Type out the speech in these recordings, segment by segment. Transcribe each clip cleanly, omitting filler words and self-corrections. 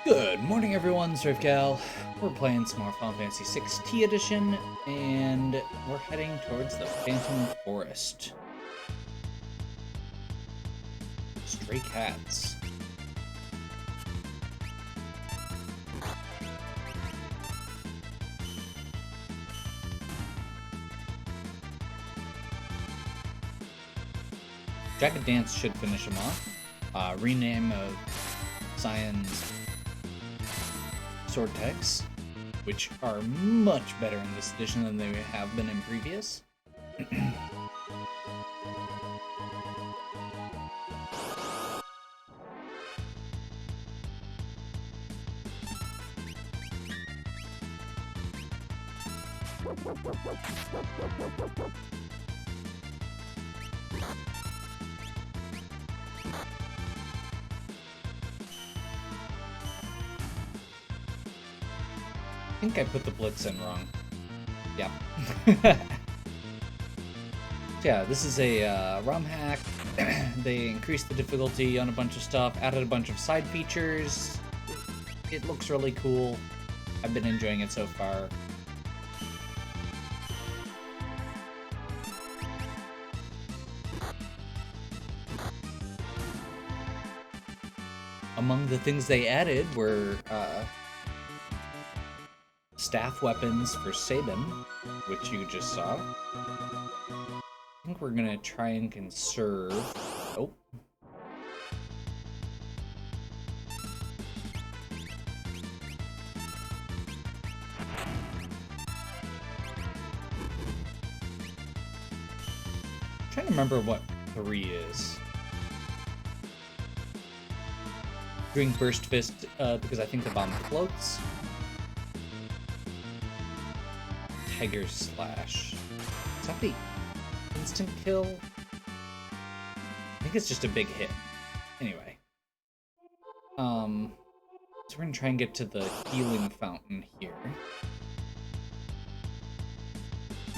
Good morning, everyone. Surfgal. We're playing some more FF6 T-Edition, and we're heading towards the Phantom Forest. Stray cats. Jagged Dance should finish him off. Rename of Cyan's sword techs, which are much better in this edition than they have been in previous. I think I put the blitz in wrong. Yeah. Yeah, this is a RomHack. They increased the difficulty on a bunch of stuff, added a bunch of side features. It looks really cool. I've been enjoying it so far. Among the things they added were staff weapons for Sabin, which you just saw. I think we're gonna try and conserve. Oh. I'm trying to remember what 3 is. Doing Burst Fist because I think the bomb floats. Tiger Slash. Is that the instant kill? I think it's just a big hit. Anyway. So we're gonna try and get to the healing fountain here.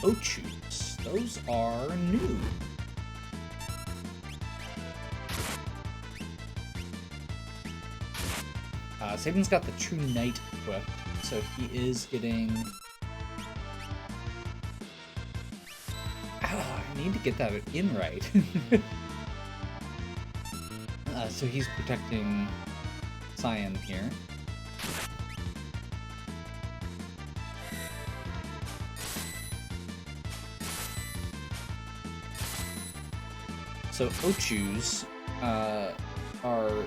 Ochus. Those are new. Sabin's got the True Knight equipped, so he is getting... I need to get that in right. So he's protecting Cyan here. So Ochus are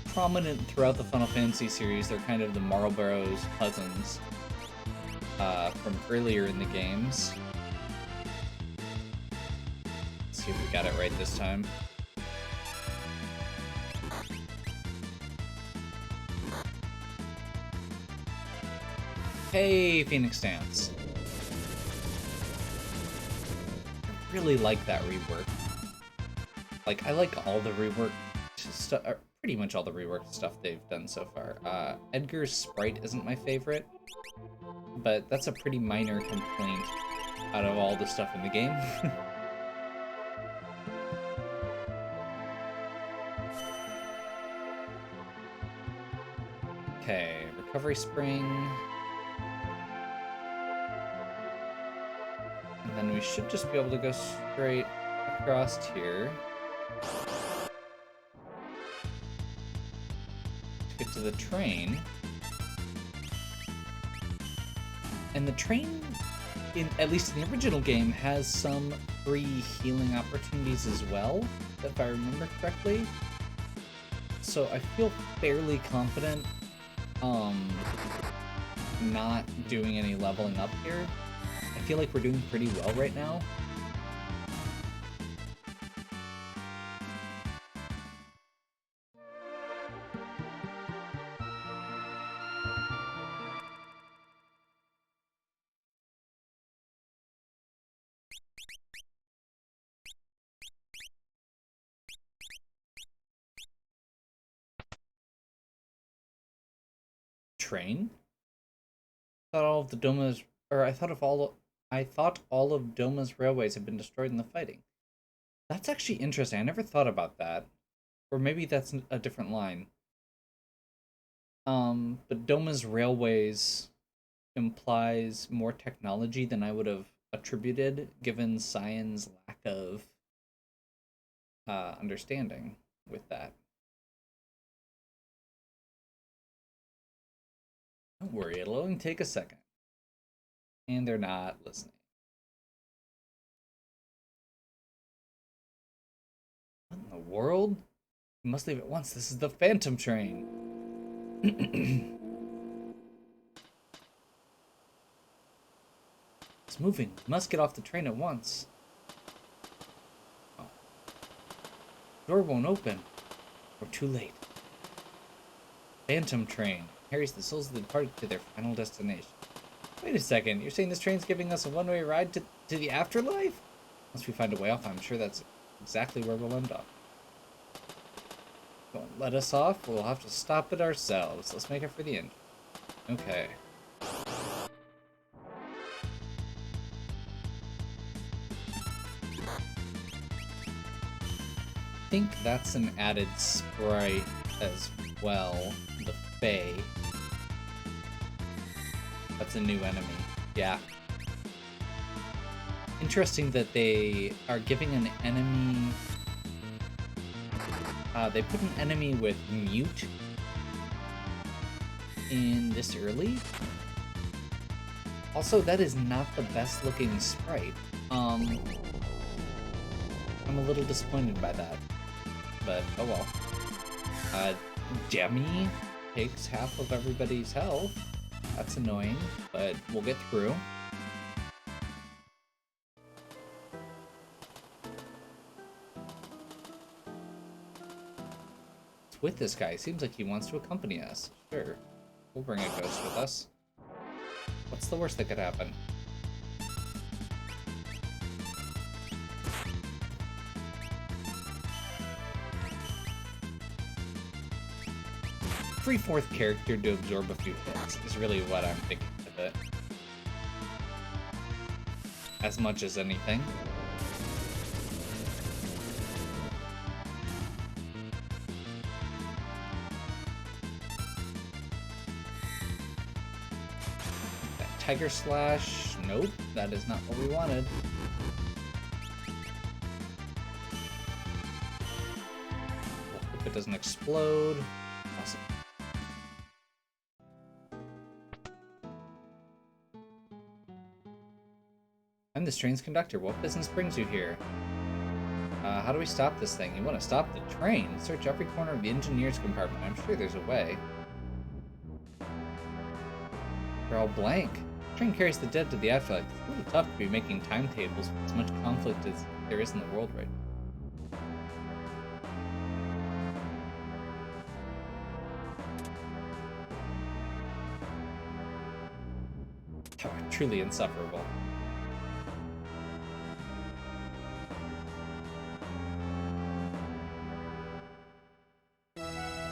prominent throughout the Final Fantasy series. They're kind of the Marlborough's cousins from earlier in the games. Let's see if we got it right this time. Hey, Phoenix Dance. I really like that rework. Like, I like all the rework stuff. Pretty much all the reworked stuff they've done so far. Edgar's sprite isn't my favorite, but that's a pretty minor complaint out of all the stuff in the game. Okay, recovery spring. And then we should just be able to go straight across here. Get to the train. And the train, at least in the original game, has some free healing opportunities as well, if I remember correctly. So I feel fairly confident not doing any leveling up here. I feel like we're doing pretty well right now. Train? I thought all of the Doma's, or I thought all of Doma's railways had been destroyed in the fighting. That's actually interesting. I never thought about that. Or maybe that's a different line. But Doma's Railways implies more technology than I would have attributed, given Cyan's lack of understanding with that. Don't worry, it'll only take a second. And they're not listening. What in the world? We must leave at once. This is the Phantom train. It's moving. We must get off the train at once. Oh. The door won't open. We're too late. Phantom train carries the souls of the departed to their final destination. Wait a second. You're saying this train's giving us a one-way ride to the afterlife? Once we find a way off, I'm sure that's exactly where we'll end up. Don't let us off. We'll have to stop it ourselves. Let's make it for the end. Okay. I think that's an added sprite as well. The Fae. That's a new enemy. Yeah. Interesting that they are giving an enemy... they put an enemy with mute in this early. Also, that is not the best looking sprite. I'm a little disappointed by that. But, oh well. Demi takes half of everybody's health. That's annoying, but we'll get through. What's with this guy? Seems like he wants to accompany us. Sure. We'll bring a ghost with us. What's the worst that could happen? Free fourth character to absorb a few hits is really what I'm thinking of it. As much as anything. That Tiger Slash, nope, that is not what we wanted. Hope it doesn't explode. Awesome. I'm this train's conductor. What business brings you here? How do we stop this thing? You want to stop the train? Search every corner of the engineer's compartment. I'm sure there's a way. They're all blank. The train carries the dead to the afterlife. It's a little tough to be making timetables with as much conflict as there is in the world right now. Oh, truly insufferable.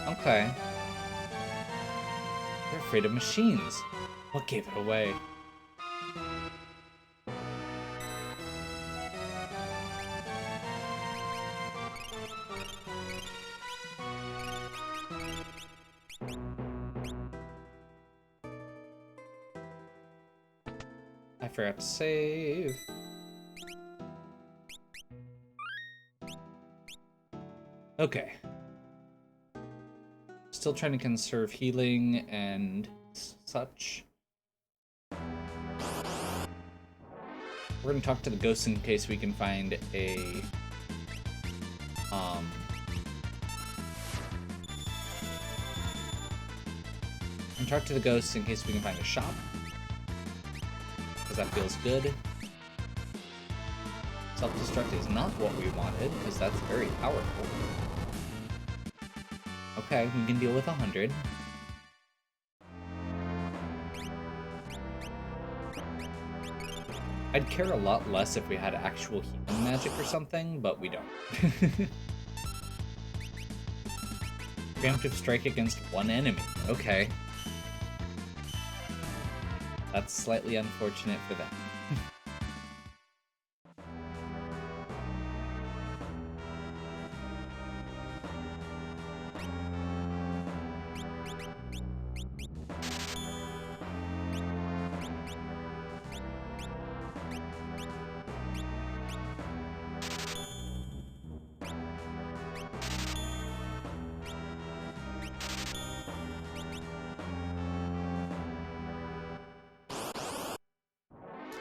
Okay. They're afraid of machines. What gave it away? I forgot to save. Okay. Still trying to conserve healing and such. We're gonna talk to the ghosts in case we can find a and talk to the ghosts in case we can find a shop, because that feels good. Self-destruct is not what we wanted, because that's very powerful. Okay, we can deal with 100. I'd care a lot less if we had actual healing magic or something, but we don't. Preemptive strike against one enemy. Okay. That's slightly unfortunate for them.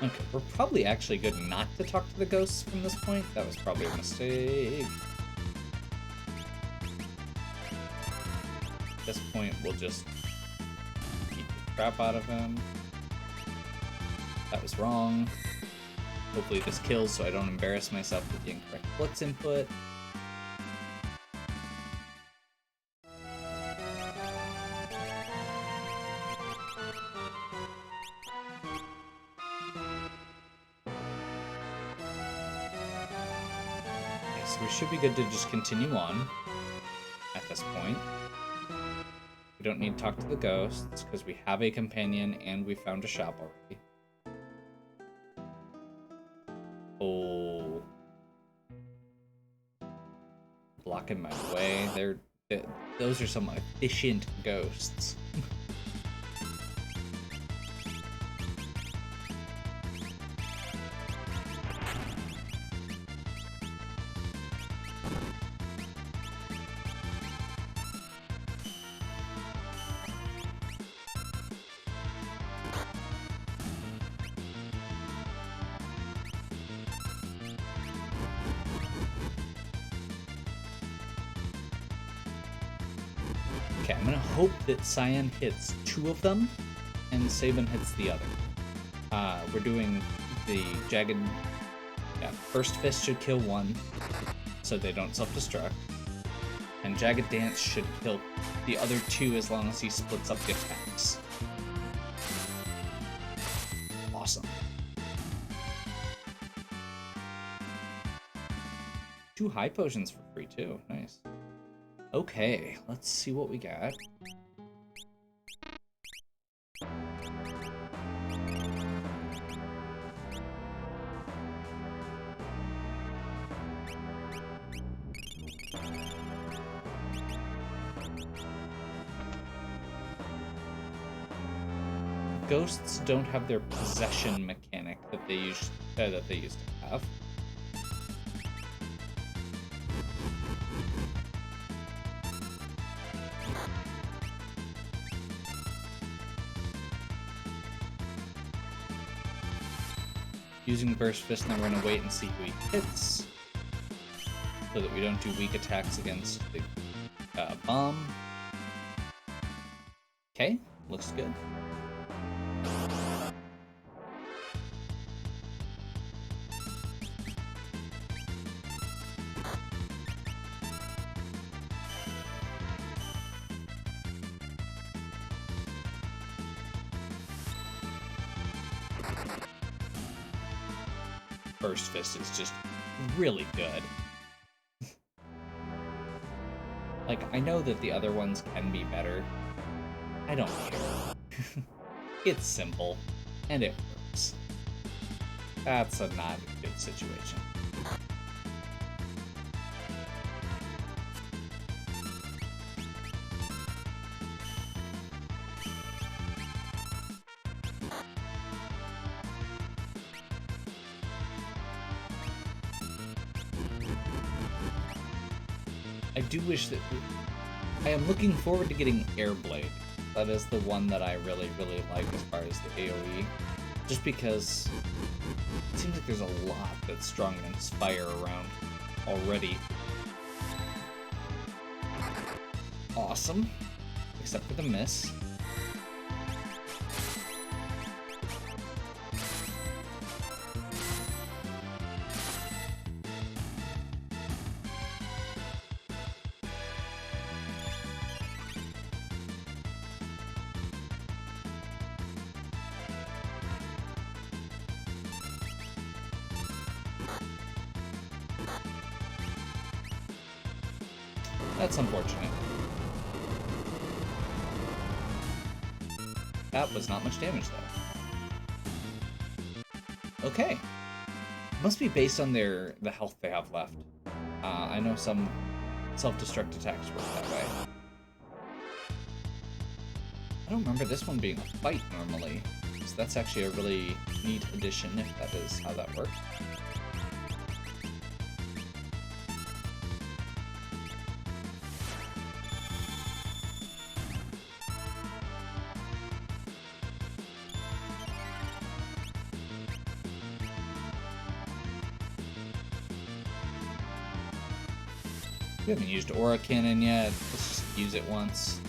Okay, we're probably actually good not to talk to the ghosts from this point. That was probably a mistake. At this point, we'll just beat the crap out of him. That was wrong. Hopefully this kills so I don't embarrass myself with the incorrect blitz input. So we should be good to just continue on at this point. We don't need to talk to the ghosts because we have a companion and we found a shop already. Oh. Blocking my way. Those are some efficient ghosts. Okay, I'm gonna hope that Cyan hits 2 of them, and Sabin hits the other. We're doing the Jagged... Yeah, First Fist should kill 1, so they don't self-destruct. And Jagged Dance should kill the other 2 as long as he splits up the attacks. Awesome. 2 high potions for free, too. Nice. Okay, let's see what we got. Ghosts don't have their possession mechanic that they used to have. Using Burst Fist, now we're going to wait and see who he hits, so that we don't do weak attacks against the bomb. Okay, looks good. Burst Fist is just really good. Like, I know that the other ones can be better. I don't care. It's simple, and it works. That's not a good situation. I do wish that... I am looking forward to getting Airblade. That is the one that I really, really like as far as the AoE. Just because it seems like there's a lot that's strong against fire around already. Awesome. Except for the miss. That's unfortunate. That was not much damage, though. Okay. Must be based on the health they have left. I know some self-destruct attacks work that way. I don't remember this one being a fight normally, so that's actually a really neat addition if that is how that works. We haven't used Aura Cannon yet. Let's just use it once.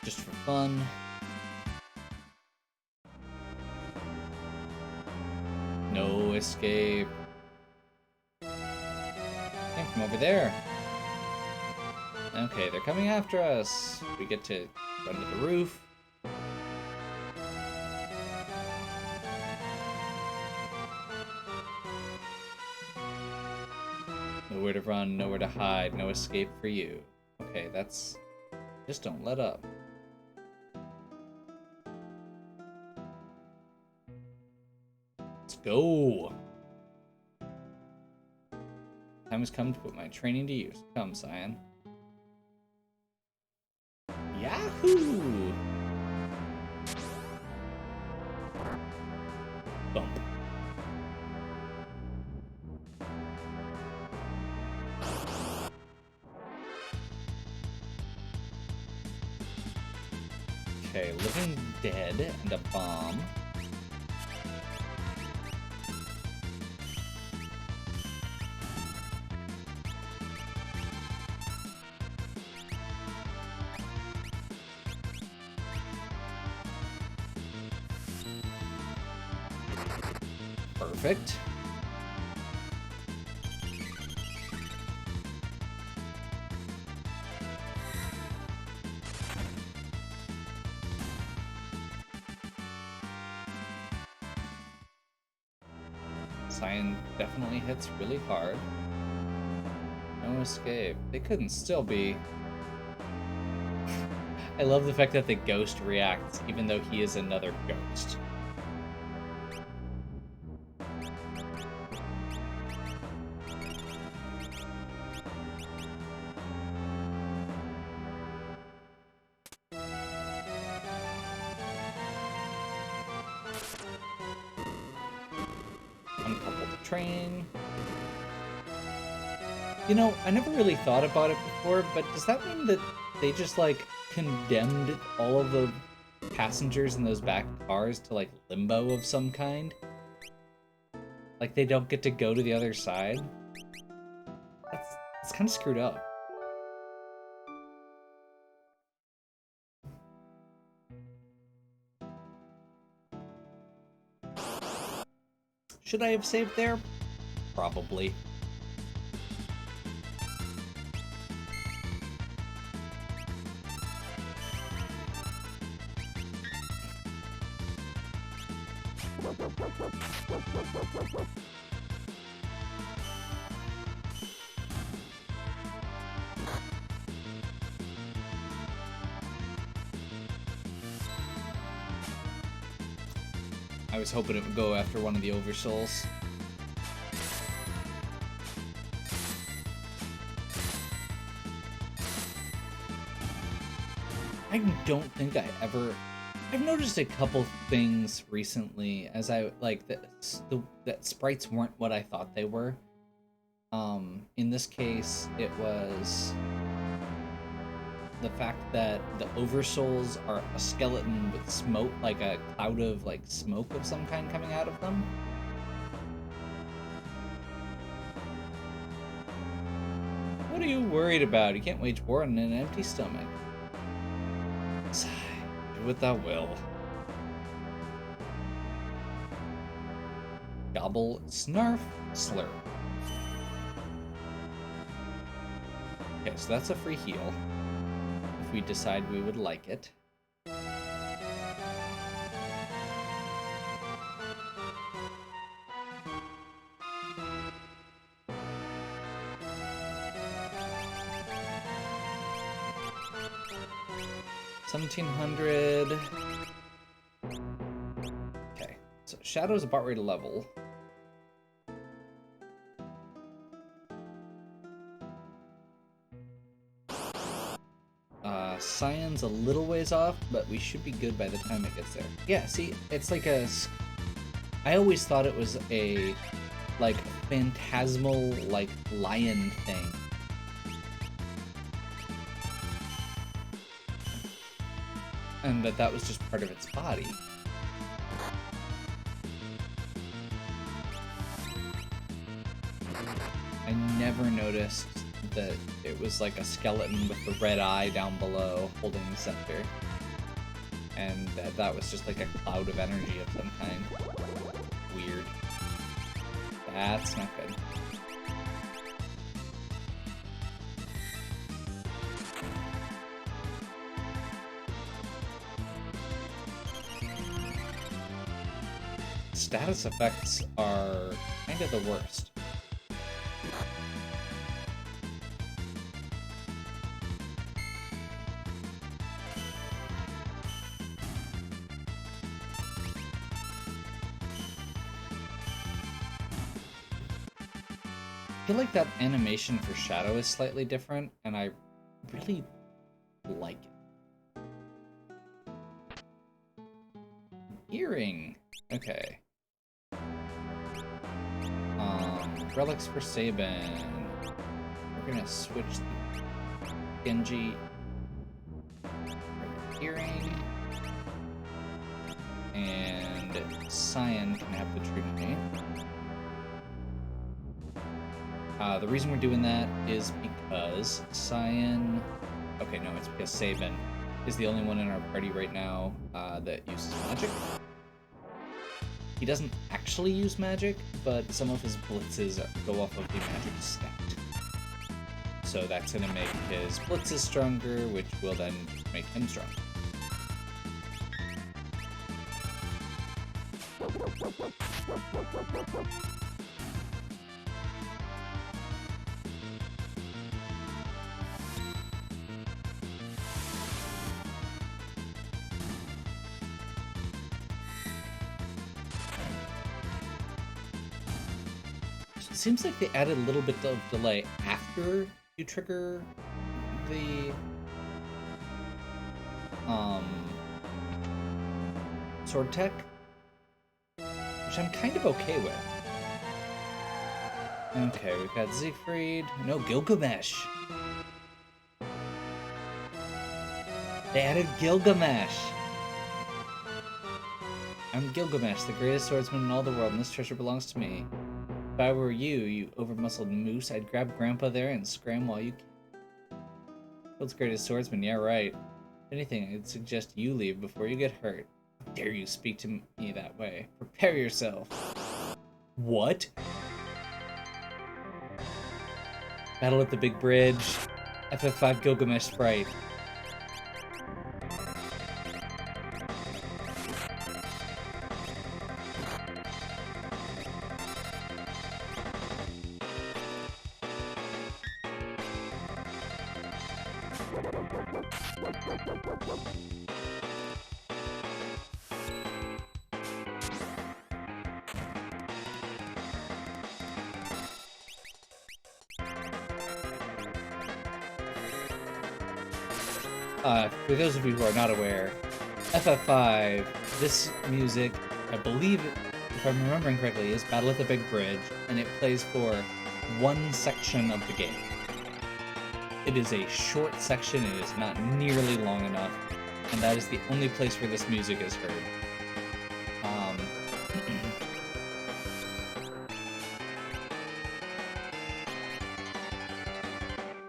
Just for fun. No escape. Came from over there. Okay, they're coming after us. We get to run to the roof. Nowhere to run, nowhere to hide, no escape for you. Okay, that's... Just don't let up. Let's go! Time has come to put my training to use. Come, Cyan. Yahoo! Bump. Okay, living dead and a bomb. Perfect. Cyan definitely hits really hard. No escape. They couldn't still be. I love the fact that the ghost reacts even though he is another ghost. Uncouple the train. You know, I never really thought about it before, but does that mean that they just, like, condemned all of the passengers in those back cars to, like, limbo of some kind? Like, they don't get to go to the other side? That's kind of screwed up. Should I have saved there? Probably. I was hoping it would go after one of the Oversouls. I don't think I ever... I've noticed a couple things recently as I, like, that sprites weren't what I thought they were. In this case, it was the fact that the Oversouls are a skeleton with smoke, like a cloud of, like, smoke of some kind coming out of them. What are you worried about? You can't wage war on an empty stomach. Sigh. Do what thou will. Gobble, snarf, slurp. Okay, so that's a free heal. If we decide we would like it. $1,700. Okay, so Shadow's about ready to level. Cyan's a little ways off, but we should be good by the time it gets there. Yeah, see, it's like a... I always thought it was a, like, phantasmal, like, lion thing. And that was just part of its body. I never noticed that it was like a skeleton with the red eye down below holding the scepter. And that was just like a cloud of energy of some kind. Weird. That's not good. Status effects are kind of the worst. I feel like that animation for Shadow is slightly different, and I really like it. Earring. Okay. Relics for Sabin. We're gonna switch the Genji for the earring. And Cyan can have the Trinity. The reason we're doing that is because Cyan... Okay, no, it's because Sabin is the only one in our party right now that uses magic. He doesn't actually use magic, but some of his blitzes go off of the magic stat. So that's going to make his blitzes stronger, which will then make him stronger. It seems like they added a little bit of delay after you trigger the sword tech, which I'm kind of okay with. Okay, we've got Siegfried. No, Gilgamesh. They added Gilgamesh. I'm Gilgamesh, the greatest swordsman in all the world, and this treasure belongs to me. If I were you, you over-muscled moose, I'd grab Grandpa there and scram while you can. World's greatest swordsman, yeah, right. If anything, I'd suggest you leave before you get hurt. How dare you speak to me that way? Prepare yourself. What? Battle at the Big Bridge. FF5 Gilgamesh Sprite. For those of you who are not aware, FF5, this music, I believe, if I'm remembering correctly, is Battle at the Big Bridge, and it plays for one section of the game. It is a short section, it is not nearly long enough, and that is the only place where this music is heard.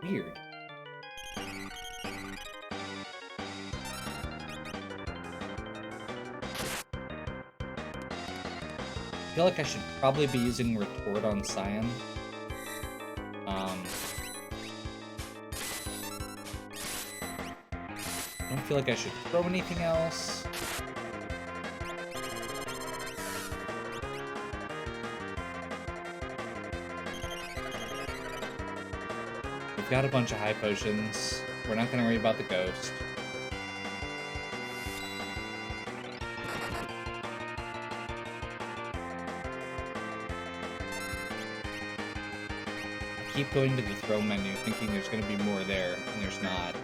Weird. I feel like I should probably be using Retort on Cyan. I don't feel like I should throw anything else. We've got a bunch of high potions. We're not going to worry about the ghost. I keep going to the throw menu thinking there's going to be more there, and there's not.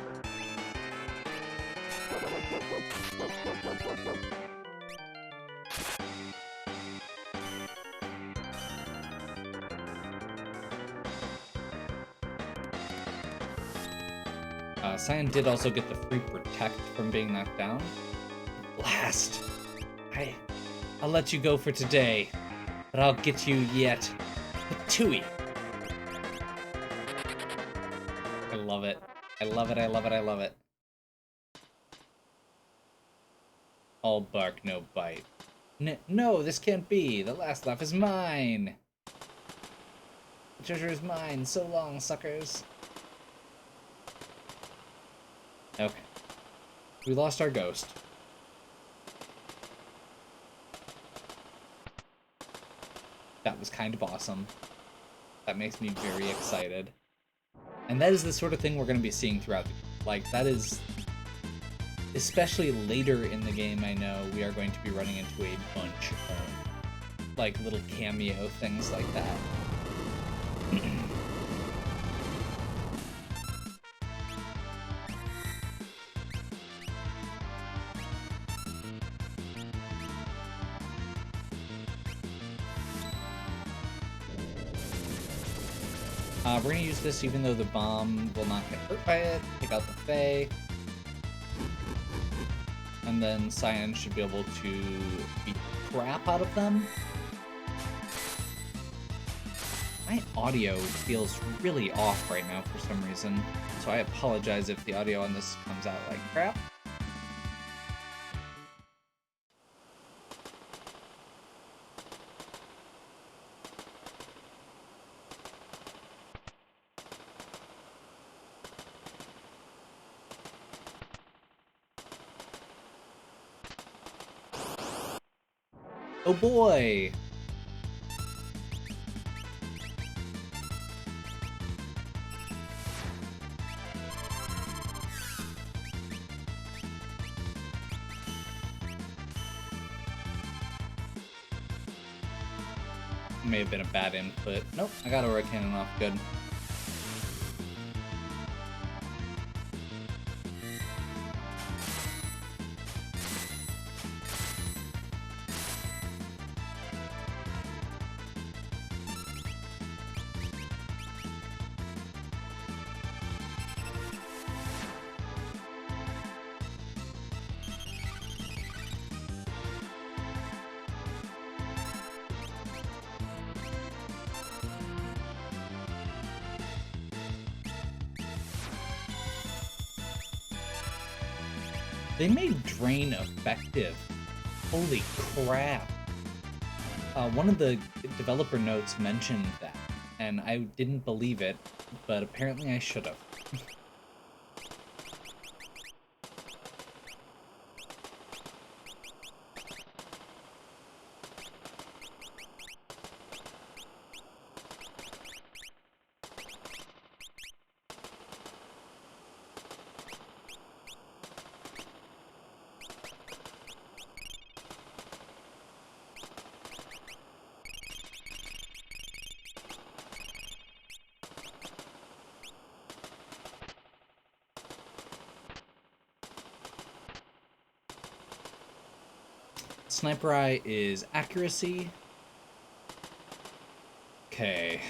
Cyan did also get the free Protect from being knocked down. Blast! I'll let you go for today, but I'll get you yet. Patooey! love it. I love it, I love it, I love it. All bark, no bite. No, this can't be! The last laugh is mine! The treasure is mine! So long, suckers! Okay. We lost our ghost. That was kind of awesome. That makes me very excited. And that is the sort of thing we're going to be seeing throughout the game. Like, that is... Especially later in the game, I know, we are going to be running into a bunch of, like, little cameo things like that. We're going to use this even though the bomb will not get hurt by it. Take out the Fae. And then Cyan should be able to beat the crap out of them. My audio feels really off right now for some reason, so I apologize if the audio on this comes out like crap. Oh boy! May have been a bad input. Nope, I got Aura Cannon off good. They made Drain effective. Holy crap. One of the developer notes mentioned that, and I didn't believe it, but apparently I should have. Sniper Eye is accuracy. Okay.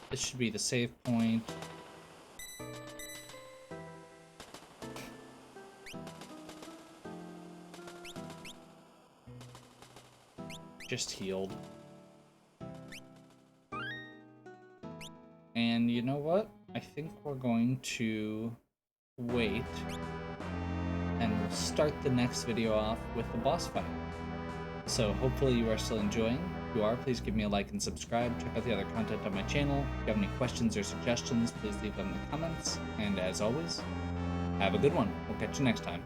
This should be the save point. Just healed. And you know what? I think we're going to wait and we'll start the next video off with the boss fight. So hopefully you are still enjoying. If you are, please give me a like and subscribe. Check out the other content on my channel. If you have any questions or suggestions, please leave them in the comments. And as always, have a good one. We'll catch you next time.